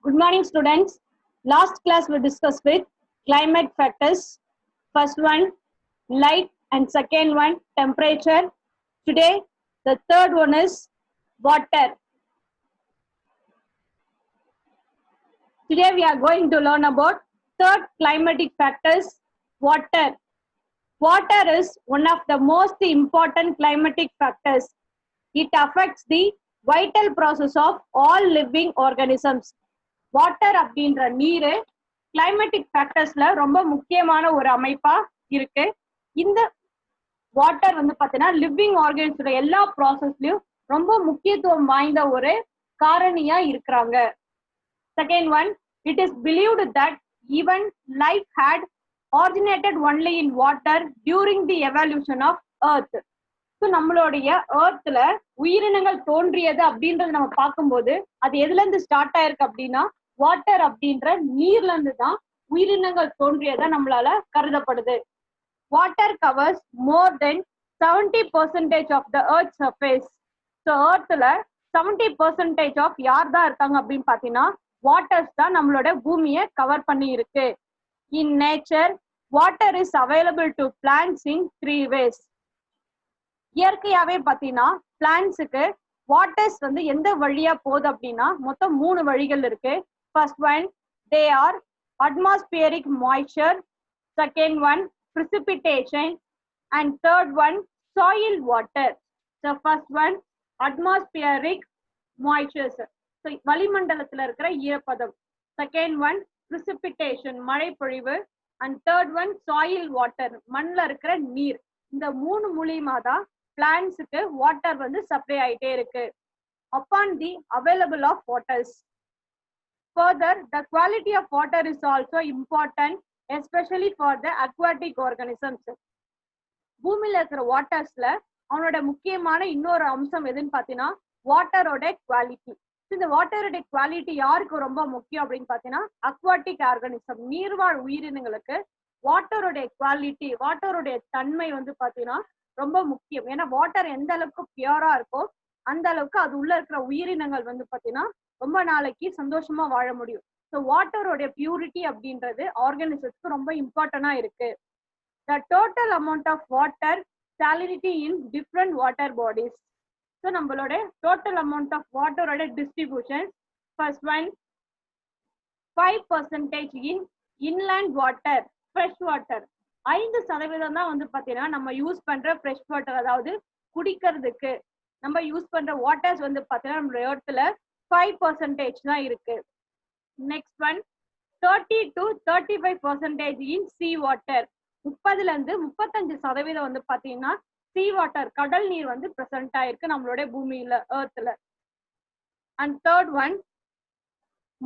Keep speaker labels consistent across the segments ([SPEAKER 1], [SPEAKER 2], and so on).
[SPEAKER 1] Good morning, students. Last class we discussed with climate factors. First one, light, and second one, temperature. Today, the third one is water. Today we are going to learn about third climatic factors, water. Water is one of the most important climatic factors. It affects the vital process of all living organisms. Water அப்படின்ற நீர் climatic ஃபேக்டர்ஸ்ல ரொம்ப முக்கியமான ஒரு அமைப்பா இருக்கு. இந்த water வந்து பாத்தீங்கன்னா living ஆர்கன்ஸோட எல்லா ப்ராசஸ்லயும் ரொம்ப முக்கியத்துவம் வாய்ந்த ஒரு காரணியா இருக்கிறாங்க. Second one, it is believed that even life had originated only in water during the evolution of earth. So நம்மளுடைய ஏர்த்ல உயிரினங்கள் தோன்றியது அப்படின்றது நம்ம பார்க்கும்போது அது எதுல இருந்து ஸ்டார்ட் ஆயிருக்கு அப்படின்னா வாட்டர் அப்படின்ற நீர்ல இருந்து தான் உயிரினங்கள் தோன்றியதா நம்மளால கருதப்படுது. Water covers more than 70% of the earth surface. So ஏர்த்ல 70% ஆஃப் யார் தான் இருக்காங்க அப்படின்னு பாத்தீங்கன்னா வாட்டர்ஸ் தான் நம்மளோட பூமியை கவர் பண்ணி இருக்கு. In nature water is available to plants in 3 ways. இயற்கையாவே பாத்தீங்கன்னா பிளான்ட்ஸுக்கு வாட்டர்ஸ் வந்து எந்த வழியா போகுது அப்படின்னா மொத்தம் 3 வழிகள் இருக்கு. First one, they are atmospheric moisture, second one precipitation, and third one soil water. So first one atmospheric moisture, so வளிமண்டலத்துல இருக்கிற ஈரப்பதம். செகண்ட் ஒன் precipitation, மழை பொழிவு, and third one soil water, மண்ணில் இருக்கிற நீர். இந்த 3 மூலியமா தான் பிளான்ட்ஸுக்கு வாட்டர் வந்து சப்ளை ஆயிட்டே இருக்கு. upon the available of waters. Further, the quality of water is also important, especially for the aquatic organisms. பூமியில இருக்கிற வாட்டர்ஸ்ல அவனோட முக்கியமான இன்னொரு அம்சம் எதுன்னு பாத்தீங்கன்னா வாட்டரோட குவாலிட்டி. இந்த வாட்டரோட குவாலிட்டி யாருக்கு ரொம்ப முக்கியம் அப்படின்னு பாத்தீங்கன்னா அக்வாட்டிக் ஆர்கானிசம், நீர்வாழ் உயிரினங்களுக்கு வாட்டருடைய குவாலிட்டி, வாட்டருடைய தன்மை வந்து பாத்தீங்கன்னா ரொம்ப முக்கியம். ஏன்னா வாட்டர் எந்த அளவுக்கு பியூரா இருக்கோ அந்த அளவுக்கு அது உள்ள இருக்கிற உயிரினங்கள் வந்து பாத்தீங்கன்னா ரொம்ப நாளைக்கு சந்தோஷமா வாழ முடியும். ஸோ வாட்டரோட பியூரிட்டி அப்படின்றது ஆர்கானிசத்துக்கு ரொம்ப இம்பார்ட்டண்டா இருக்கு. The total amount of water salinity in different water bodies. So நம்மளோட டோட்டல் அமௌண்ட் ஆஃப் வாட்டரோட டிஸ்ட்ரிபியூஷன். First one, 5% in inland water, fresh water. 5% தான் வந்து பாத்தீங்கன்னா நம்ம யூஸ் பண்ற ஃப்ரெஷ் வாட்டர், அதாவது குடிக்கிறதுக்கு நம்ம யூஸ் பண்ற வாட்டர்ஸ் வந்து பாத்தீங்கன்னா நம்ம இடத்துல 5% தான் இருக்கு. Next one, 30 to 35% in sea water. 30% வந்து பாத்தீங்கன்னா சீ வாட்டர், கடல் நீர் வந்து பிரசன்ட் ஆயிருக்கு நம்மளோட பூமியில, எர்த்ல. And third one,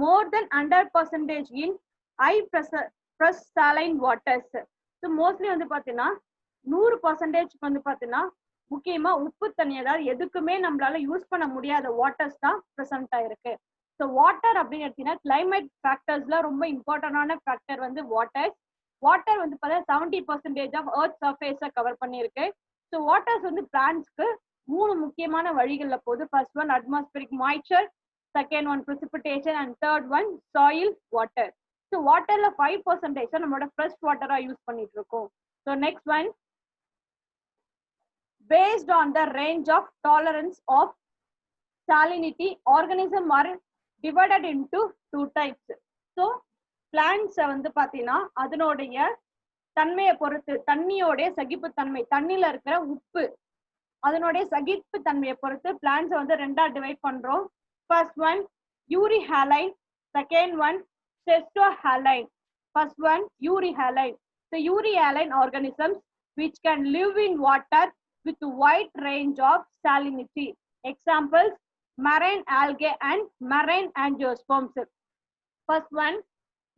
[SPEAKER 1] more than 100% in high pressure saline waters. So mostly வந்து பாத்தீங்கன்னா 100% வந்து பாத்தீங்கன்னா முக்கியமா உப்பு தண்ணி, அதாவது எதுக்குமே நம்மளால யூஸ் பண்ண முடியாத வாட்டர்ஸ் தான் பிரசன்ட் ஆயிருக்கு. ஸோ வாட்டர் அப்படின்னு எடுத்தீங்கன்னா கிளைமேட் ஃபேக்டர்ஸ்ல ரொம்ப இம்பார்ட்டன்டான ஃபேக்டர் வந்து வாட்டர். வாட்டர் வந்து பார்த்தீங்கன்னா 70% ஆஃப் எர்த் சர்ஃபேஸை கவர் பண்ணியிருக்கு. ஸோ வாட்டர்ஸ் வந்து பிளான்ட்ஸ்க்கு 3 முக்கியமான வழிகளில் போகுது. First one atmospheric moisture, second one precipitation, and third one soil water. So வாட்டர்ல 5% நம்மளோட ஃப்ரெஷ் வாட்டரா யூஸ் பண்ணிட்டு இருக்கோம். So next one, based on the range of tolerance of salinity, organisms are divided into 2 types. So plants வந்து பாத்தீங்கன்னா அதனுடைய தன்மையை பொறுத்து, தண்ணியோடைய சகிப்பு தன்மை, தண்ணியில இருக்கிற உப்பு அதனுடைய சகிப்பு தன்மையை பொறுத்து பிளான்ட்ஸ் வந்து 2ஆ டிவைட் பண்றோம். First one euryhaline, second one stenohaline. First one euryhaline. So euryhaline organisms which can live in water with a wide range of salinity. Examples, marine algae and marine angiosperms. First one,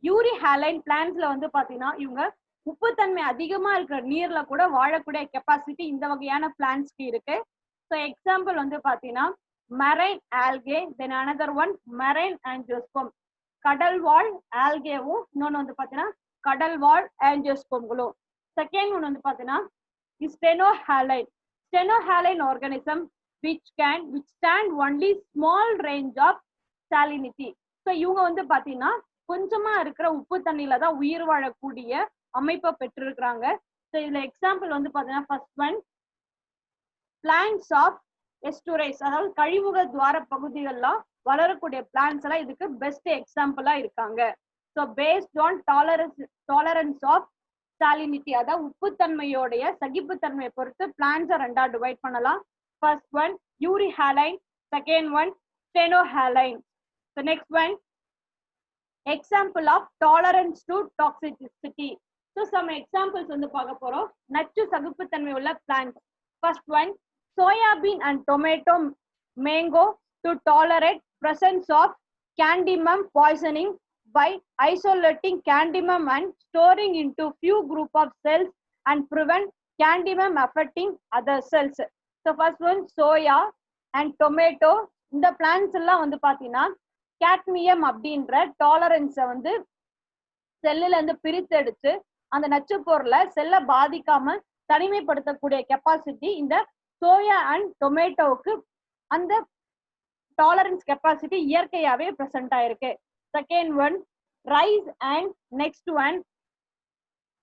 [SPEAKER 1] யூரிஹாலைன் பிளான்ட்ஸ்ல வந்து பாத்தீங்கன்னா இவங்க உப்புத்தன்மை அதிகமா இருக்கிற நீர்ல கூட வாழக்கூடிய capacity இந்த வகையான பிளான்ட்ஸ்க்கு இருக்கு. ஸோ எக்ஸாம்பிள் வந்து பாத்தீங்கன்னா marine algae, then another one marine angiosperm. கடல் வாழ் ஆல்கேவும் இன்னொன்று வந்து பாத்தீங்கன்னா கடல் வாழ் ஆஞ்சியோஸ்போம்களும். செகண்ட் ஒன் வந்து பாத்தீங்கன்னா ஸ்டெனோஹாலைன். Stenohaline organism which can withstand only small range of salinity. So இவங்க வந்து பாத்தீங்கன்னா கொஞ்சமா இருக்கிற உப்பு தண்ணியில தான் உயிர் வாழக்கூடிய அமைப்பை பெற்றிருக்கிறாங்க. ஸோ இதுல எக்ஸாம்பிள் வந்து பாத்தீங்கன்னா ஃபர்ஸ்ட் ஒன் பிளான்ட்ஸ் ஆஃப் எஸ்டுரைஸ், அதாவது கழிவுக துவார பகுதிகள்லாம் வளரக்கூடிய பிளான்ட்ஸ் எல்லாம் இதுக்கு பெஸ்ட் எக்ஸாம்பிளா இருக்காங்க. So based on tolerance of salinity, அதாவது உப்புத்தன்மையோடைய சகிப்புத்தன்மையை பொறுத்து பிளான்ட்ஸை ரெண்டா டிவைட் பண்ணலாம். First one euryhaline, second one stenohaline. So next one example of tolerance to toxicity. So some examples வந்து பார்க்க போறோம் நச்சு சகிப்புத்தன்மை உள்ள plants. First one soybean and tomato mango to tolerate presence of cadmium poisoning by isolating cadmium and storing into few group of cells and prevent cadmium affecting other cells. So first one soya and tomato, இந்த plants எல்லாம் வந்து பாத்தீங்கன்னா cadmium அப்படின்ற டாலரன்ஸை வந்து செல்லுல இருந்து பிரித்தெடுத்து அந்த நச்சு பொருளை செல்லை பாதிக்காம தனிமைப்படுத்தக்கூடிய கெப்பாசிட்டி இந்த சோயா அண்ட் டொமேட்டோவுக்கு அந்த டாலரன்ஸ் கெப்பாசிட்டி இயற்கையாவே பிரசன்ட் ஆயிருக்கு. Second one rice and next one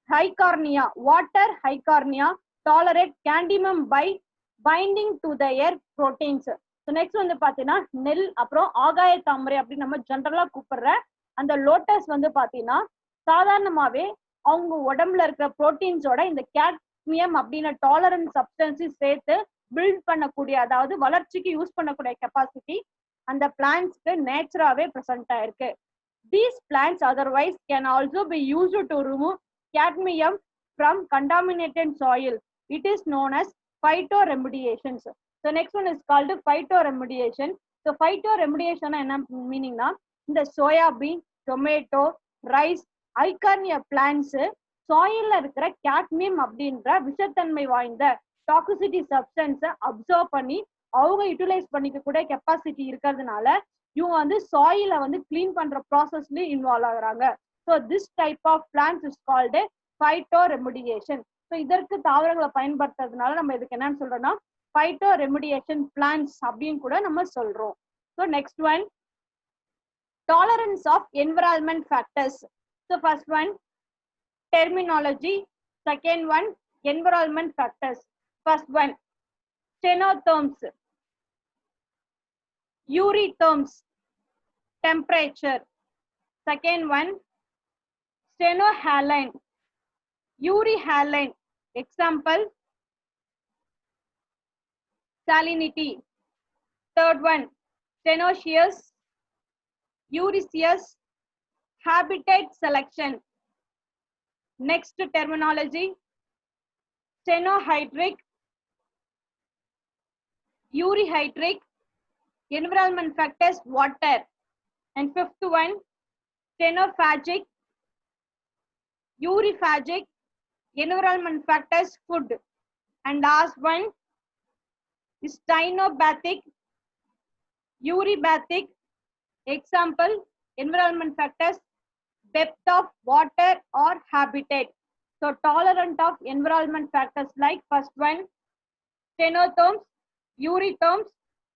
[SPEAKER 1] Eichhornia, water Eichhornia tolerate cadmium by binding to the air proteins. So next வந்து பாத்தீங்கன்னா நெல், அப்புறம் ஆகாய தாமரை அப்படின்னு நம்ம ஜென்ரலா கூப்பிடுற அந்த லோட்டஸ் வந்து பாத்தீங்கன்னா சாதாரணமாவே அவங்க உடம்புல இருக்கிற ப்ரோட்டீன்ஸோட இந்த கேட்மியம் அப்படின்ற டாலரன்ஸ் சப்ஸ்டன்ஸையும் சேர்த்து பில்ட் பண்ணக்கூடிய, அதாவது வளர்ச்சிக்கு யூஸ் பண்ணக்கூடிய கெப்பாசிட்டி அந்த பிளான்ட்ஸ்க்கு நேச்சுராவே பிரசன்ட் ஆயிருக்கு. These plants otherwise can also be used to remove cadmium from contaminated soil. It is known as phytoremediation. So next one is called phytoremediation. So phytoremediation என்ன மீனிங்னா இந்த soybean, tomato, rice, Eichhornia plants சாயில்ல இருக்கிற cadmium அப்படின்ற விஷத்தன்மை வாய்ந்த toxicity சப்ஸ்டன்ஸை observe பண்ணி அவங்க யூட்டிலைஸ் பண்ணிக்க கூட கெப்பாசிட்டி இருக்கிறதுனால இவங்க வந்து சாயில வந்து கிளீன் பண்ற ப்ராசஸ்லயும் இன்வால்வ் ஆகுறாங்க. So this type of plants is called phytoremediation. ஸோ இதற்கு தாவரங்களை பயன்படுத்துறதுனால நம்ம இதுக்கு என்னன்னு சொல்றோம்னா பைட்டோரெமிடியேஷன் பிளான்ட்ஸ் அப்படின்னு கூட நம்ம சொல்றோம். So next one tolerance of environment factors. So first one terminology, second one environment factors. First one stenotherms, eurytherms, temperature. Second one stenohaline, euryhaline, example salinity. Third one stenoceous, euryseous, habitat selection. Next terminology stenohydric, euryhydric, environment factors water. And fifth one stenophagic, euryphagic, environment factors food. And last one stenobathic, eurybathic, example environment factors depth of water or habitat. So tolerant of environment factors like first one stenotherms, eurytherms,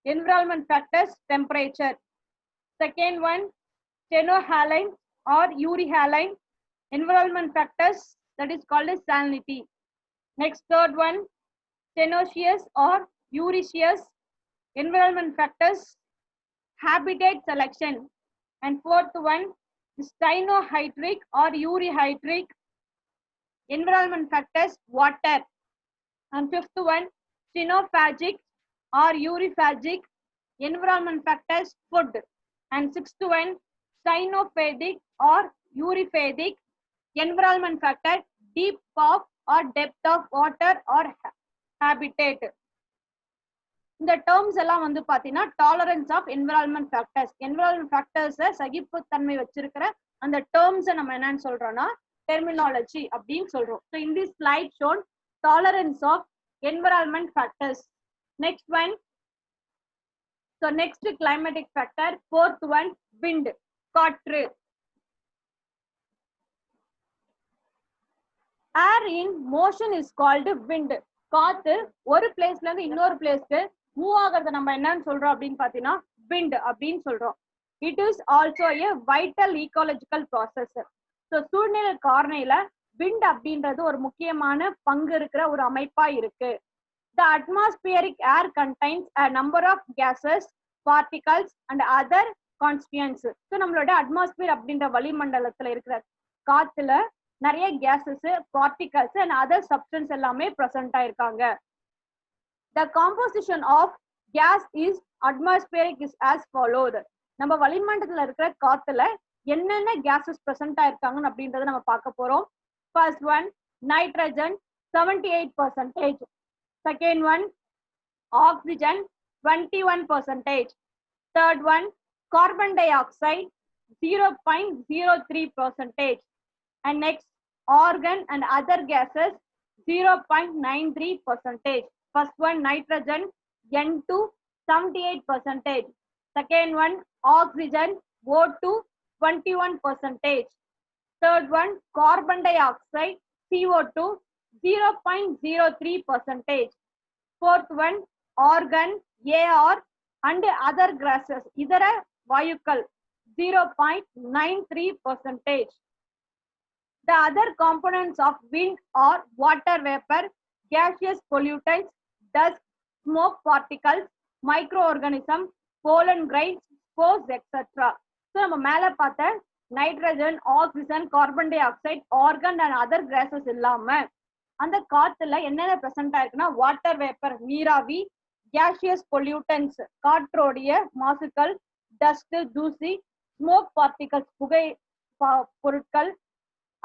[SPEAKER 1] environment factors temperature. Second one stenohaline or euryhaline, environment factors that is called as salinity. Next third one stenoceous or euryseous, environment factors habitat selection. And fourth one stenohydric or euryhydric, environment factors water. And fifth one stenophagic or euryphagic, environment factors food. And sixth one stenophadic or euryphadic, environment factor deep of or depth of water or habitat. இந்த terms எல்லாம் வந்து பாத்தீங்கன்னா tolerance of environment factors. Environment ஃபேக்டர்ஸை சகிப்புத்தன்மை வச்சிருக்கிற அந்த டேர்ம்ஸை நம்ம என்னன்னு சொல்றோம்னா டெர்மினாலஜி அப்படின்னு சொல்றோம். So in this slide shown tolerance of environment factors. Next one so next climatic factor. Fourth one wind, காற்று. Air in motion is called wind. காத்து ஒரு பிளேஸ்ல இருந்து இன்னொரு பிளேஸ்க்கு மூவ் ஆகிறத நம்ம என்னன்னு சொல்றோம் அப்படின்னு பாத்தீங்கன்னா விண்ட் அப்படின்னு சொல்றோம். It is also a vital ecological process. So சூழ்நிலை காரணியில wind அப்படின்றது ஒரு முக்கியமான பங்கு இருக்கிற ஒரு அமைப்பா இருக்கு. The atmospheric air contains a number of gases, particles and other constituents. So நம்மளோட atmosphere அப்படின்ற வளிமண்டலத்துல இருக்கிற காத்துல நிறைய gases, particles and other substance எல்லாமே present ஆயிருக்காங்க. The composition of gas is atmospheric is as followed. நம்ம வளிமண்டலத்துல இருக்கிற காத்துல என்னென்ன gases present ஆயிருக்காங்கன்னு அப்படின்றத நம்ம பார்க்க போறோம். First one, nitrogen 78%. Second one, oxygen 21%. Third one, carbon dioxide 0.03%. And next, argon and other gases 0.93%. First one, nitrogen N2 78%. Second one, oxygen O2 21%. Third one, carbon dioxide CO2 0.03%. Fourth one, argon AR and other gases இதர வாயுக்கள் 0.93%. The other components of wind are water vapor, gaseous pollutants, dust, smoke particles, microorganisms, pollen grains, spores, etc. So நம்ம மேல பார்த்த nitrogen, oxygen, carbon di oxide, organ and other cases இல்லாம அந்த காத்துல என்னென்ன present ஆயிருக்குன்னா வாட்டர் வேப்பர் நீராவி, gaseous pollutants காற்றோடைய மாசுக்கள், dust தூசி, ஸ்மோக் பார்ட்டிகல்ஸ் புகை பொருட்கள்,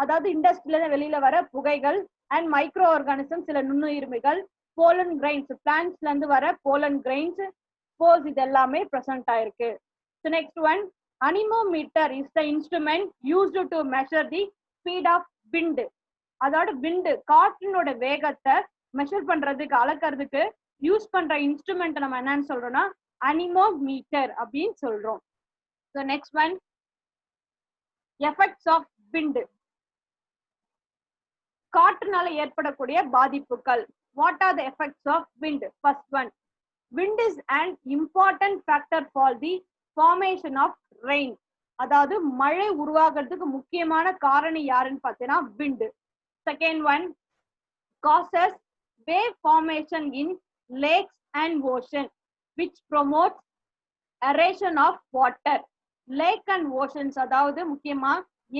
[SPEAKER 1] அதாவது இண்டஸ்ட்ரியில வெளியில வர புகைகள், அண்ட் மைக்ரோ ஆர்கானிசம் சில நுண்ணுயிர்மிகள், போலன் கிரைன்ஸ் பிளான்ட்ஸ்ல இருந்து வர போலன் கிரைன்ஸ், ஸ்போர்ஸ் இது எல்லாமே பிரசன்ட் ஆயிருக்கு. So next one, anemometer is the instrument used to measure the speed of wind. அதோட wind காற்றினோட வேகத்தை மெஷர் பண்றதுக்கு அளக்கிறதுக்கு யூஸ் பண்ற இன்ஸ்ட்ருமெண்ட் நம்ம என்னன்னு சொல்றோம்னா anemometer அப்படின்னு சொல்றோம். So next one, effects of wind. காற்றுனால ஏற்படக்கூடிய பாதிப்புகள். What are the effects of wind? First one, wind is an important factor for the formation of rain. அதாவது மழை உருவாகிறதுக்கு முக்கியமான காரணி யாருன்னு பார்த்தீங்கன்னா wind. Second one, causes wave formation in lakes and ocean which promotes aeration of water. Lake and oceans அதாவது முக்கியமா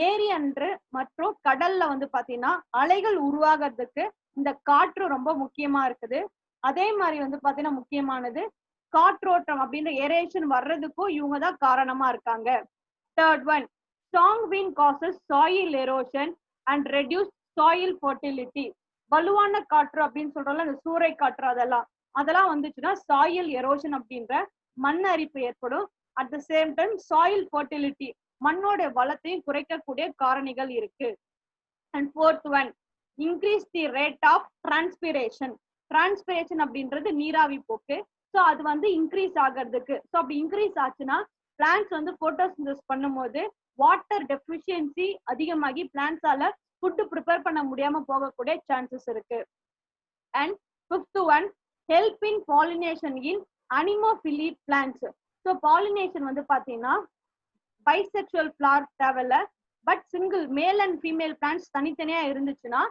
[SPEAKER 1] ஏரி அன்று மற்றும் கடல்ல வந்து பாத்தீங்கன்னா அலைகள் உருவாகிறதுக்கு இந்த காற்று ரொம்ப முக்கியமா இருக்குது. அதே மாதிரி வந்து பாத்தீங்கன்னா முக்கியமானது காற்றோட்டம் அப்படின்ற ஏரேஷன் வர்றதுக்கும் இவங்க தான் காரணமா இருக்காங்க. Third one, strong wind causes soil erosion and reduce soil fertility. வலுவான காற்று அப்படின்னு சொல்றோம்ல இந்த சூறை காற்று அதெல்லாம் வந்துச்சுன்னா சாயில் எரோஷன் அப்படின்ற மண் அரிப்பு ஏற்படும். At the same time soil fertility மண்ணோட வளத்தையும் குறைக்கக்கூடிய காரணிகள் இருக்கு. And fourth one, increase the rate of transpiration. Transpiration அப்படின்றது நீராவி போக்கு. ஸோ அது வந்து இன்க்ரீஸ் ஆகிறதுக்கு, ஸோ அப்படி இன்க்ரீஸ் ஆச்சுன்னா பிளான்ட்ஸ் வந்து போட்டோசிந்தசிஸ் பண்ணும்போது வாட்டர் டெஃபிஷியன்சி அதிகமாகி பிளான்ட்ஸால ஃபுட் ப்ரிப்பேர் பண்ண முடியாம போகக்கூடிய சான்சஸ் இருக்கு. And fifth one, help in pollination in anemophily plants. So pollination வந்து பாத்தீங்கன்னா பைசெக்சுவல் ஃபிளவர் தேவையில்ல, but single male and female plants தனித்தனியா இருந்துச்சுன்னா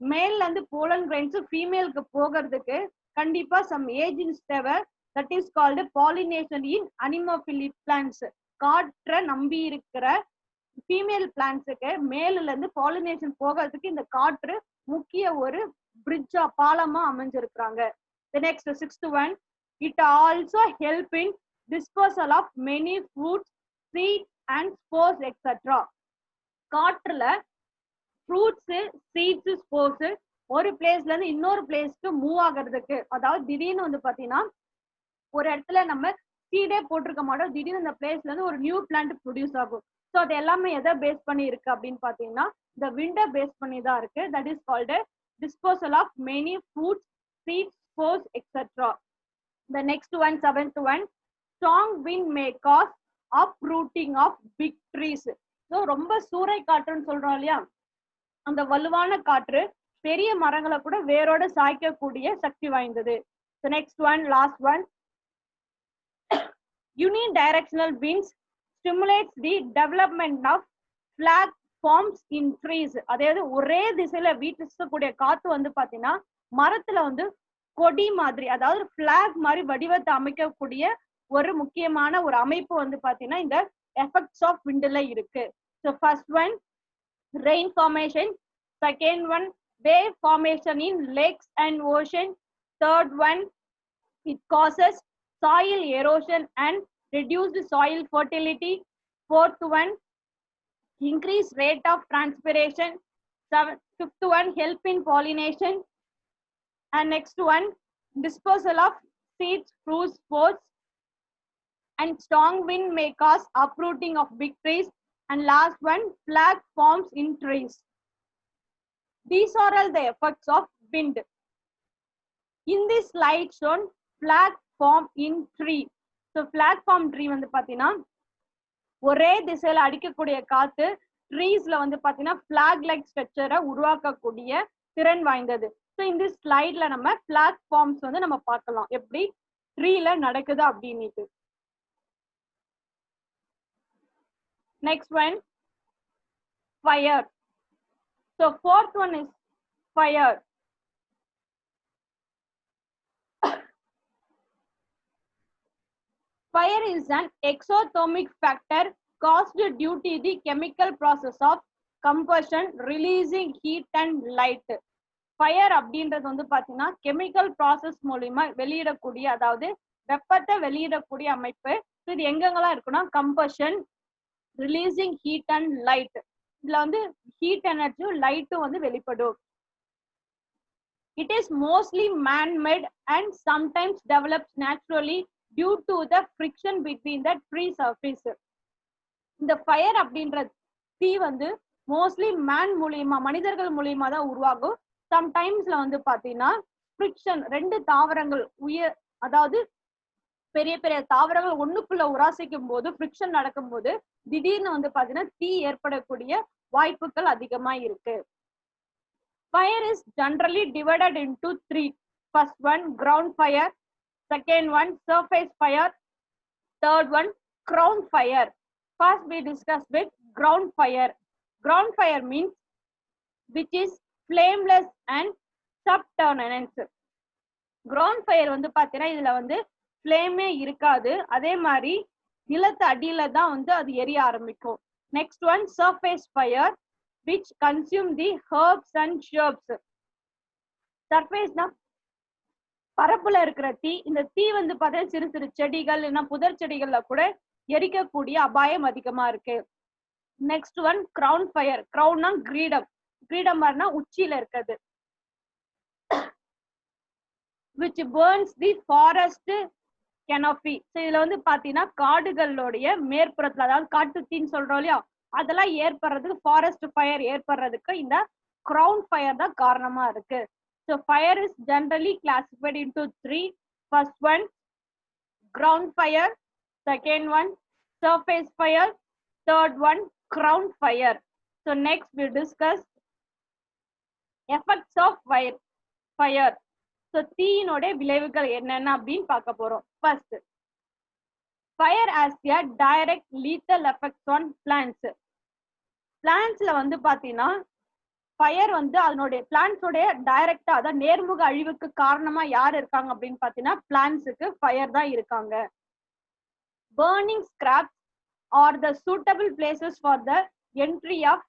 [SPEAKER 1] மேல்ல இருந்து போலன் கிரைன்ஸ் ஃபீமேலுக்கு போகிறதுக்கு கண்டிப்பா சம் ஏஜென்ட்ஸ் தேவை. That is called pollination in anemophily plants. காற்றை நம்பி இருக்கிற ஃபீமேல் பிளான்ட்ஸுக்கு மேல இருந்து பாலினேஷன் போகிறதுக்கு இந்த காற்று முக்கிய ஒரு பிரிட்ஜா பாலமா அமைஞ்சிருக்கிறாங்க. The next sixth one, it also help in dispersal of many fruits, seeds and spores etc. காற்றுல ஃப்ரூட்ஸ், சீட்ஸ், ஸ்போர்ஸ் ஒரு பிளேஸ்ல இருந்து இன்னொரு பிளேஸ்க்கு மூவ் ஆகிறதுக்கு, அதாவது திடீர்னு வந்து பாத்தீங்கன்னா ஒரு இடத்துல நம்ம சீடே போட்டிருக்க மாட்டோம், திடீர்னு அந்த பிளேஸ்ல இருந்து ஒரு நியூ பிளான்ட் ப்ரொடியூஸ் ஆகும். ஸோ அது எல்லாமே எதை பேஸ் பண்ணி இருக்கு அப்படின்னு பாத்தீங்கன்னா இந்த விண்டை பேஸ் பண்ணி தான் இருக்கு. That is called dispersal of many fruits, seeds, spores etc. The next one, seventh one, strong wind may cause uprooting of big trees. So ரொம்ப சூறை காற்றுன்னு சொல்றோம் இல்லையா, அந்த வலுவான காற்று பெரிய மரங்களை கூட வேரோட சாய்க்கக்கூடிய சக்தி வாய்ந்தது. The next one, last one, unidirectional winds stimulates the development of flag forms in trees. அதாவது ஒரே திசையில வீசக்கூடிய காத்து வந்து பாத்தீங்கன்னா மரத்துல வந்து கொடி மாதிரி, அதாவது பிளாக் மாதிரி வடிவத்தை அமைக்கக்கூடிய ஒரு முக்கியமான ஒரு அமைப்பு வந்து பாத்தீங்கன்னா இந்த எஃபெக்ட்ஸ் ஆஃப் விண்ட்ல இருக்கு. So first one rain formation, second one wave formation in lakes and ocean, third one it causes soil erosion and reduced soil fertility, fourth one increased rate of transpiration, fifth one help in pollination, and next one dispersal of seeds, fruits, spores, and strong wind may cause uprooting of big trees, and last one flag forms in trees. These are all the effects of wind. In this slide shown flag form in tree. So flag form tree வந்து பாத்தீங்கன்னா ஒரே திசையில அடிக்கக்கூடிய காத்து ட்ரீஸ்ல வந்து பாத்தீங்கன்னா black like ஸ்ட்ரக்சரை உருவாக்கக்கூடிய திறன் வாய்ந்தது. ஸோ இந்த ஸ்லைட்ல நம்ம பிளாக் ஃபார்ம்ஸ் வந்து நம்ம பார்க்கலாம் எப்படி ட்ரீல நடக்குது அப்படின்னுட்டு. Next one fire. So fourth one is fire. Fire is an exothermic factor caused due to the chemical process of combustion releasing heat and light. Fire அப்படின்றது வந்து பாத்தீங்கன்னா கெமிக்கல் ப்ராசஸ் மூலியமா வெளியிடக்கூடிய, அதாவது வெப்பத்தை வெளியிடக்கூடிய அமைப்பு. இது எங்கெங்கெல்லாம் இருக்குன்னா combustion, releasing heat and light. இதுல வந்து ஹீட் எனர்ஜியும் லைட்டும் வந்து வெளிப்படும். It is mostly man-made and sometimes develops naturally due to the friction between the tree surface. இந்த ஃபயர் அப்படின்ற தீ வந்து மோஸ்ட்லி மேன் மூலியமா, மனிதர்கள் மூலியமா தான் உருவாகும். சம்டைம்ஸ்ல வந்து பாத்தீங்கன்னா ஃப்ரிக்ஷன், ரெண்டு தாவரங்கள் அதாவது பெரிய பெரிய தாவரங்கள் ஒண்ணுக்குள்ள உராசிக்கும் போது ஃப்ரிக்ஷன் நடக்கும் போது திடீர்னு வந்து பாத்தீங்கன்னா தீ ஏற்படக்கூடிய வாய்ப்புகள் அதிகமா இருக்கு. Fire is generally divided into three. First one ground fire, second one surface fire, third one crown fire. First we discuss with ground fire. Ground fire means which is flameless and subterranean. Ground fire வந்து பாத்தீங்கன்னா இதுல வந்து ஃப்ளேமே இருக்காது, அதே மாதிரி நிலத்து அடியில தான் வந்து அது எரிய ஆரம்பிக்கும். Next one surface fire which consume the herbs and shrubs. சர்ஃபேஸ்னா பரப்புல இருக்கிற தீ. இந்த தீ வந்து பார்த்தீங்கன்னா சிறு சிறு செடிகள் இல்லைன்னா புதர் செடிகள்ல கூட எரிக்கக்கூடிய அபாயம் அதிகமா இருக்கு. Next one crown fire. கிரவுன்னா கிரீடம், கிரீடம் மாதிரினா உச்சியில இருக்கிறது. which burns the forest canopy. So இதுல வந்து பாத்தீங்கன்னா காடுகளுடைய மேற்புறத்துல, அதாவது காட்டு தீன்னு சொல்றோம் இல்லையா, அதெல்லாம் ஏற்படுறதுக்கு, ஃபாரஸ்ட் ஃபயர் ஏற்படுறதுக்கு இந்த கிரவுன் ஃபயர் தான் காரணமா இருக்கு. So fire is generally classified into three. First one ground fire, second one surface fire, third one crown fire. So next we discuss effects of fire. So தீயினோட விளைவுகள் என்னென்ன அப்படின்னு பார்க்க போறோம். First fire as a direct lethal effects on plants. பிளான்ட்ஸ்ல வந்து பாத்தீங்கன்னா fire வந்து அதனுடைய பிளான்ட்ஸோடைய டைரக்டா, அதாவது நேர்முக அழிவுக்கு காரணமா யார் இருக்காங்க அப்படின்னு பாத்தீங்கன்னா பிளான்ட்ஸுக்கு ஃபயர் தான் இருக்காங்க. burning scraps are the suitable places for the entry of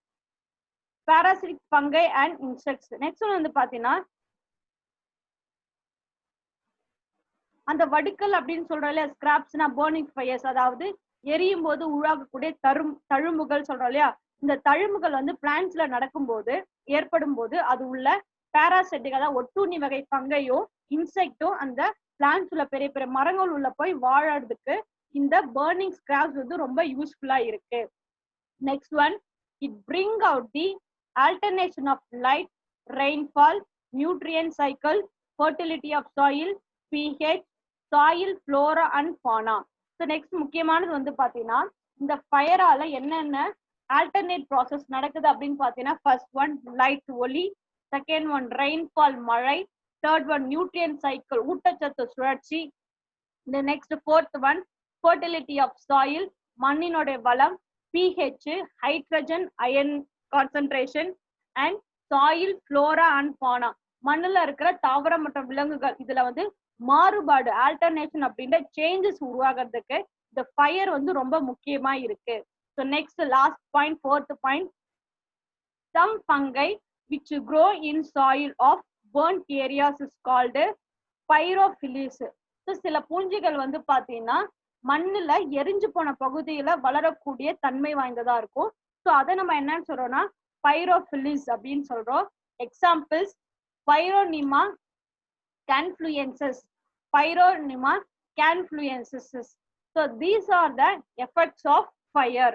[SPEAKER 1] parasitic fungi and insects. Next one வந்து பாத்தீங்கன்னா அந்த வடுக்கல் அப்படின்னு சொல்றோம் ஸ்கிராப்ஸ்னா பர்னிங் ஃபயர்ஸ், அதாவது எரியும் போது உருவாகக்கூடிய தழும்புகள் சொல்றோம் இல்லையா, இந்த தழும்புகள் வந்து பிளான்ட்ஸ்ல நடக்கும்போது ஏற்படும் போது அது உள்ள பாராசைட்டிக், அதாவது ஒட்டுண்ணி வகை ஃபங்கையும் இன்செக்டும் அந்த பிளான்ட்ஸ்ல பெரிய பெரிய மரங்கள் உள்ள போய் வாழறதுக்கு இந்த பர்னிங் ஸ்கிராப்ஸ் வந்து ரொம்ப யூஸ்ஃபுல்லா இருக்கு. Next one it bring out the alternation of light, rainfall, nutrient cycle, fertility of soil, pH, soil, flora and fauna. So next முக்கியமானது வந்து பாத்தீங்கன்னா இந்த ஃபயரால என்னென்ன ஆல்டர்னேட் ப்ராசஸ் நடக்குது அப்படின்னு பாத்தீங்கன்னா ஃபர்ஸ்ட் ஒன் லைட் ஒளி, செகண்ட் ஒன் ரெயின்ஃபால் மழை, தேர்ட் ஒன் நியூட்ரியன்ட் சைக்கிள் ஊட்டச்சத்து சுழற்சி, இந்த next fourth one fertility of soil, மண்ணினுடைய வளம், pH, hydrogen ion concentration and soil flora and fauna. மண்ணுல இருக்கிற தாவர மற்றும் விலங்குகள் இதுல வந்து மாறுபாடு ஆல்டர்னேஷன் அப்படின்ற சேஞ்சஸ் உருவாகிறதுக்கு இந்த ஃபயர் வந்து ரொம்ப முக்கியமா இருக்கு. So next last point, fourth point, some fungi which grow in soil of burnt areas is called pyrophillies. So சில பூஞ்சிகள் வந்து பாத்தீங்கன்னா மண்ணுல எரிஞ்சு போன பகுதியில வளரக்கூடிய தன்மை வாய்ந்ததா இருக்கும். ஸோ அதை நம்ம என்னன்னு சொல்றோம்னா pyrophillies அப்படின்னு சொல்றோம். Examples pyronema canfluensis, pyroniма canfluensis. So these are the effects of fire.